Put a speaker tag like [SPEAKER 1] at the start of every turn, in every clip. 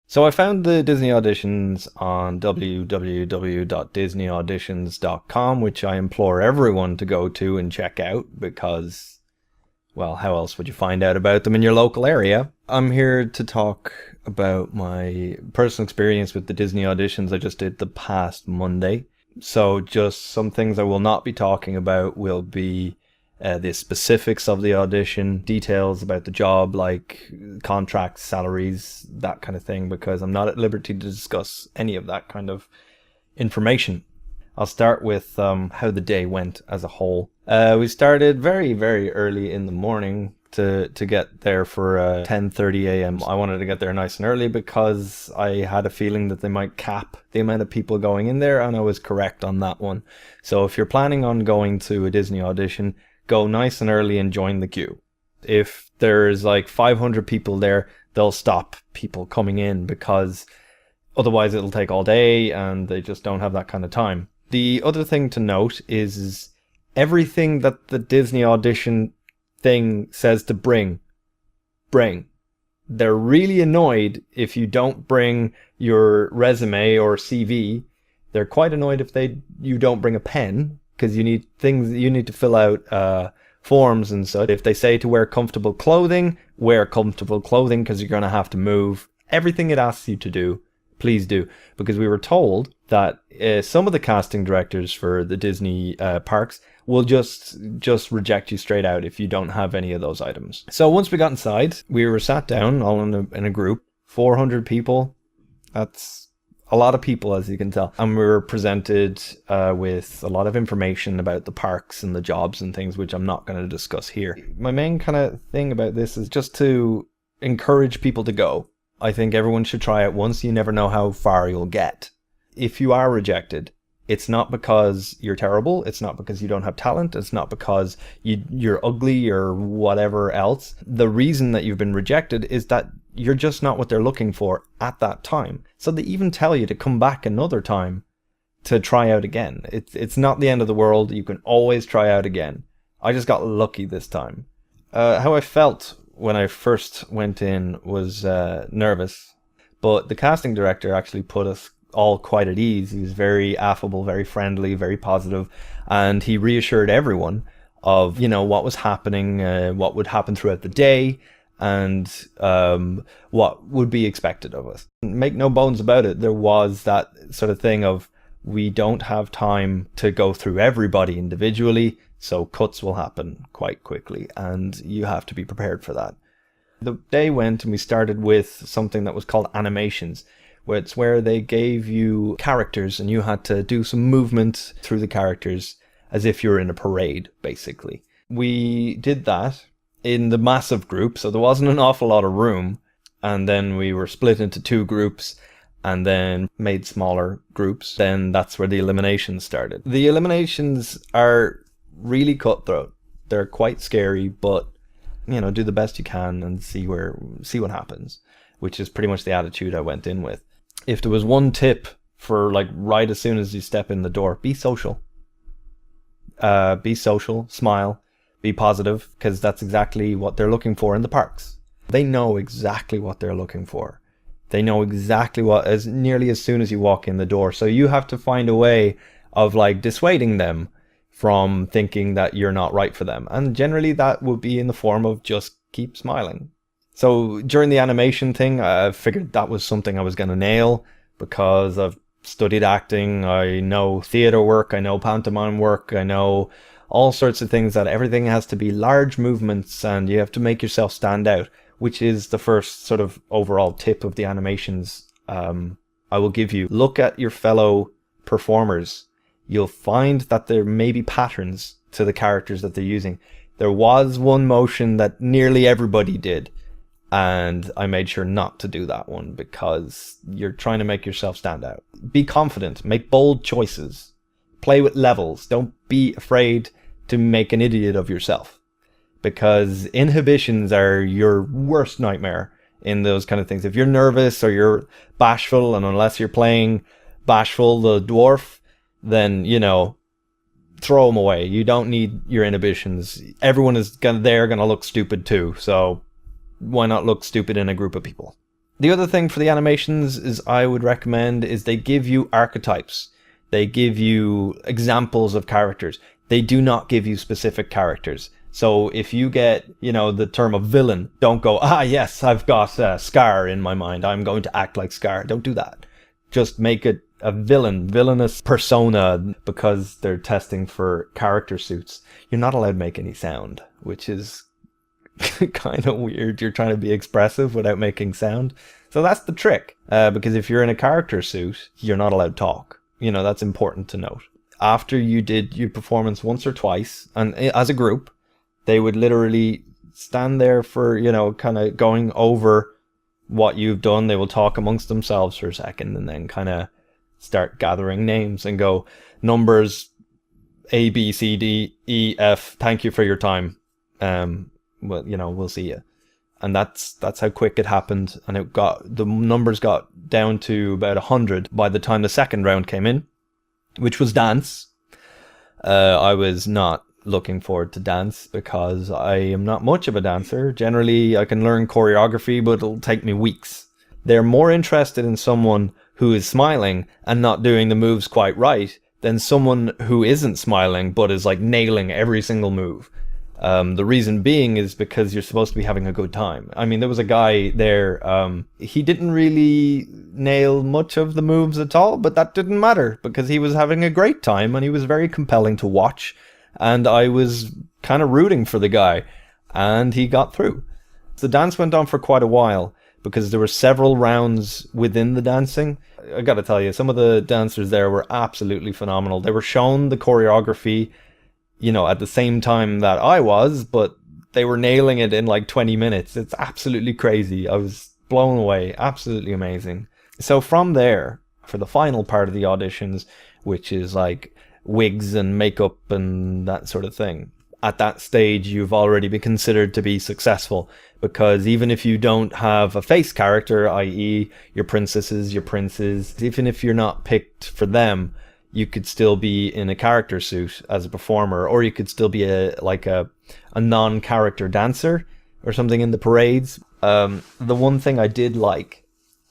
[SPEAKER 1] So I found the Disney auditions on www.disneyauditions.com, which I implore everyone to go to and check out because, well, how else would you find out about them in your local area? I'm here to talk about my personal experience with the Disney auditions I just did the past Monday. So just some things I will not be talking about will be the specifics of the audition, details about the job, like contracts, salaries, that kind of thing, because I'm not at liberty to discuss any of that kind of information. I'll start with how the day went as a whole. We started very, very early in the morning to get there for 10:30 a.m. I wanted to get there nice and early because I had a feeling that they might cap the amount of people going in there, and I was correct on that one. So if you're planning on going to a Disney audition, go nice and early and join the queue. If there's like 500 people there, they'll stop people coming in because otherwise it'll take all day and they just don't have that kind of time. The other thing to note is everything that the Disney audition thing says to bring. They're really annoyed if you don't bring your resume or CV. They're quite annoyed if you don't bring a pen, because you need things you need to fill out, forms and such. If they say to wear comfortable clothing, wear comfortable clothing because you're going to have to move. Everything it asks you to do, please do. Because we were told that some of the casting directors for the Disney parks will just reject you straight out if you don't have any of those items. So once we got inside, we were sat down all in a group, 400 people. That's a lot of people, as you can tell. And we were presented with a lot of information about the parks and the jobs and things, which I'm not going to discuss here. My main kind of thing about this is just to encourage people to go. I think everyone should try it once. You never know how far you'll get. If you are rejected, it's not because you're terrible. It's not because you don't have talent. It's not because you're ugly or whatever else. The reason that you've been rejected is that you're just not what they're looking for at that time. So they even tell you to come back another time to try out again. It's not the end of the world. You can always try out again. I just got lucky this time. How I felt when I first went in was nervous, but the casting director actually put us all quite at ease. He was very affable, very friendly, very positive, and he reassured everyone of, what was happening, what would happen throughout the day, and what would be expected of us. Make no bones about it, there was that sort of thing of, we don't have time to go through everybody individually, so cuts will happen quite quickly, and you have to be prepared for that. The day went and we started with something that was called animations, where it's where they gave you characters and you had to do some movement through the characters as if you're in a parade, basically. We did that in the massive group, so there wasn't an awful lot of room, and then we were split into two groups and then made smaller groups. Then that's where the eliminations started. The eliminations are really cutthroat. They're quite scary, but do the best you can and see what happens, which is pretty much the attitude I went in with. If there was one tip for right as soon as you step in the door, be social. Be social, smile, be positive, because that's exactly what they're looking for in the parks. They know exactly what they're looking for. They know exactly what, as nearly as soon as you walk in the door. So you have to find a way of dissuading them from thinking that you're not right for them. And generally that would be in the form of just keep smiling. So during the animation thing, I figured that was something I was going to nail because I've studied acting, I know theater work, I know pantomime work, I know all sorts of things, that everything has to be large movements and you have to make yourself stand out, which is the first sort of overall tip of the animations I will give you. Look at your fellow performers. You'll find that there may be patterns to the characters that they're using. There was one motion that nearly everybody did, and I made sure not to do that one because you're trying to make yourself stand out. Be confident, make bold choices, play with levels. Don't be afraid to make an idiot of yourself, because inhibitions are your worst nightmare in those kind of things. If you're nervous or you're bashful, and unless you're playing Bashful the dwarf, then throw them away. You don't need your inhibitions. Everyone is gonna look stupid too, so why not look stupid in a group of people? The other thing for the animations is I would recommend is they give you archetypes. They give you examples of characters. They do not give you specific characters. So if you get, the term of villain, don't go, yes, I've got Scar in my mind. I'm going to act like Scar. Don't do that. Just make it a villainous persona, because they're testing for character suits. You're not allowed to make any sound, which is kind of weird. You're trying to be expressive without making sound. So that's the trick, because if you're in a character suit, you're not allowed to talk. That's important to note. After you did your performance once or twice, and as a group, they would literally stand there for, kind of going over what you've done. They will talk amongst themselves for a second and then kind of start gathering names and go, numbers A, B, C, D, E, F, thank you for your time. Well, we'll see you. And that's how quick it happened. And the numbers got down to about 100 by the time the second round came in, which was dance. I was not looking forward to dance because I am not much of a dancer. Generally, I can learn choreography, but it'll take me weeks. They're more interested in someone who is smiling and not doing the moves quite right than someone who isn't smiling but is like nailing every single move. The reason being is because you're supposed to be having a good time. I mean, there was a guy there, he didn't really nail much of the moves at all, but that didn't matter because he was having a great time and he was very compelling to watch. And I was kind of rooting for the guy, and he got through. The dance went on for quite a while because there were several rounds within the dancing. I gotta tell you, some of the dancers there were absolutely phenomenal. They were shown the choreography, at the same time that I was, but they were nailing it in like 20 minutes. It's absolutely crazy. I was blown away. Absolutely amazing. So from there, for the final part of the auditions, which is like wigs and makeup and that sort of thing, at that stage you've already been considered to be successful, because even if you don't have a face character, i.e. your princesses, your princes, even if you're not picked for them, you could still be in a character suit as a performer, or you could still be a non-character dancer or something in the parades. The one thing I did like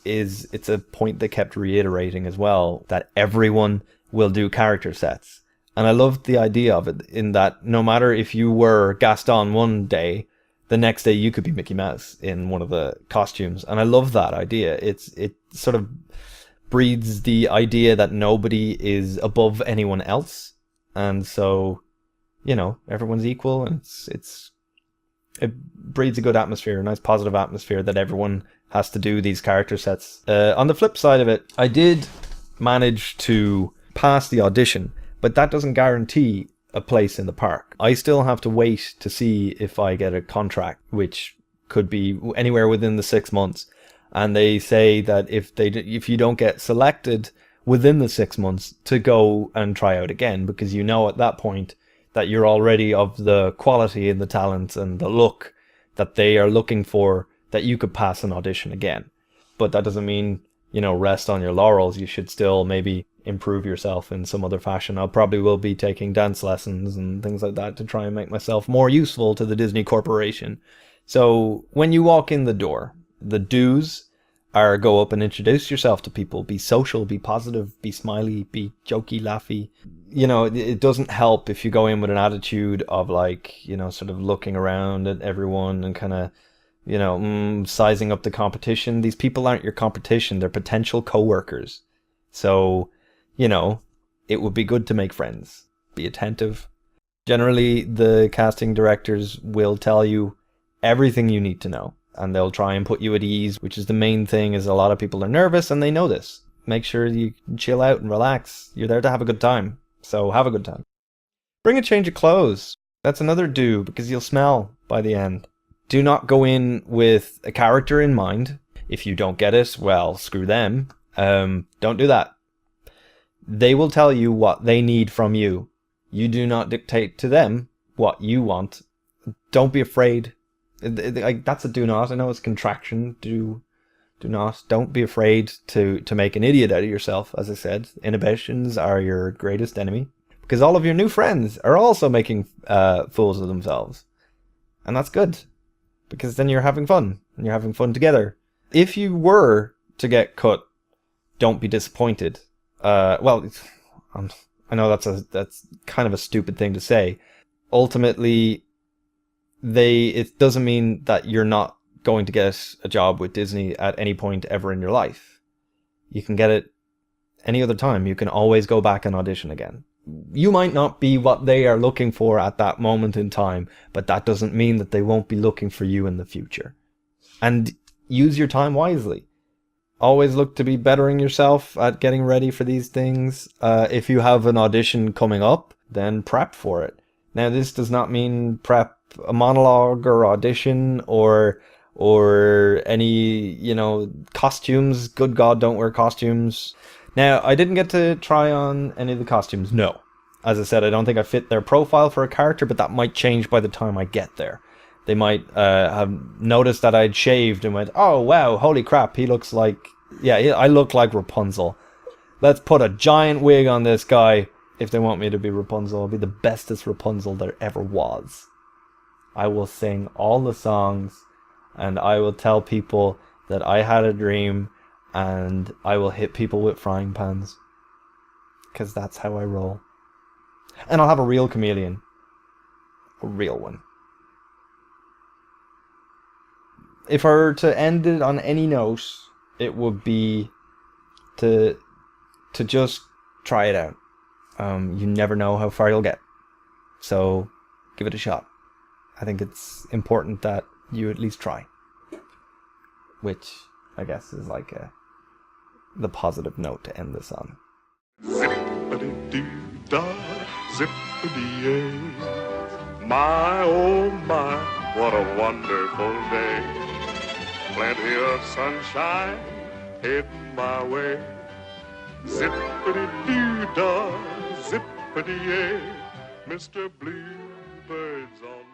[SPEAKER 1] is it's a point they kept reiterating as well, that everyone will do character sets. And I loved the idea of it, in that no matter if you were Gaston one day, the next day you could be Mickey Mouse in one of the costumes. And I love that idea. It sort of breeds the idea that nobody is above anyone else. And so, everyone's equal, and it breeds a good atmosphere, a nice positive atmosphere that everyone has to do these character sets. On the flip side of it, I did manage to pass the audition, but that doesn't guarantee a place in the park. I still have to wait to see if I get a contract, which could be anywhere within the 6 months. And they say that if you don't get selected within the 6 months, to go and try out again, because at that point that you're already of the quality and the talent and the look that they are looking for, that you could pass an audition again. But that doesn't mean, rest on your laurels. You should still maybe improve yourself in some other fashion. I probably will be taking dance lessons and things like that to try and make myself more useful to the Disney Corporation. So when you walk in the door, the do's are go up and introduce yourself to people, be social, be positive, be smiley, be jokey, laughy. It doesn't help if you go in with an attitude of sort of looking around at everyone and kind of, sizing up the competition. These people aren't your competition. They're potential co-workers. So, it would be good to make friends. Be attentive. Generally, the casting directors will tell you everything you need to know, and they'll try and put you at ease, which is the main thing, is a lot of people are nervous and they know this. Make sure you chill out and relax. You're there to have a good time. So have a good time. Bring a change of clothes. That's another do, because you'll smell by the end. Do not go in with a character in mind. If you don't get it, well, screw them. Don't do that. They will tell you what they need from you. You do not dictate to them what you want. Don't be afraid. That's a do not. I know it's contraction. Do not. Don't be afraid to make an idiot out of yourself. As I said, inhibitions are your greatest enemy, because all of your new friends are also making fools of themselves. And that's good, because then you're having fun, and you're having fun together. if you were to get cut, don't be disappointed. Well, I know that's kind of a stupid thing to say. Ultimately, it doesn't mean that you're not going to get a job with Disney at any point ever in your life. You can get it any other time. You can always go back and audition again. You might not be what they are looking for at that moment in time, but that doesn't mean that they won't be looking for you in the future. And use your time wisely. Always look to be bettering yourself at getting ready for these things. If you have an audition coming up, then prep for it. Now, this does not mean prep a monologue or audition or any, costumes. Good God, don't wear costumes. Now, I didn't get to try on any of the costumes, no. As I said, I don't think I fit their profile for a character, but that might change by the time I get there. They might have noticed that I'd shaved and went, oh, wow, holy crap, he looks like... Yeah, I look like Rapunzel. Let's put a giant wig on this guy. If they want me to be Rapunzel, I'll be the bestest Rapunzel there ever was. I will sing all the songs, and I will tell people that I had a dream, and I will hit people with frying pans. Because that's how I roll. And I'll have a real chameleon. A real one. If I were to end it on any note, it would be to just try it out. You never know how far you'll get. So give it a shot. I think it's important that you at least try. Which, I guess, is like the positive note to end this on.
[SPEAKER 2] Zippity-doo-dah, zippity-yay. My, oh my, what a wonderful day. Plenty of sunshine heading my way. Zippity-doo-dah, zippity-yay. Mr. Bluebird's on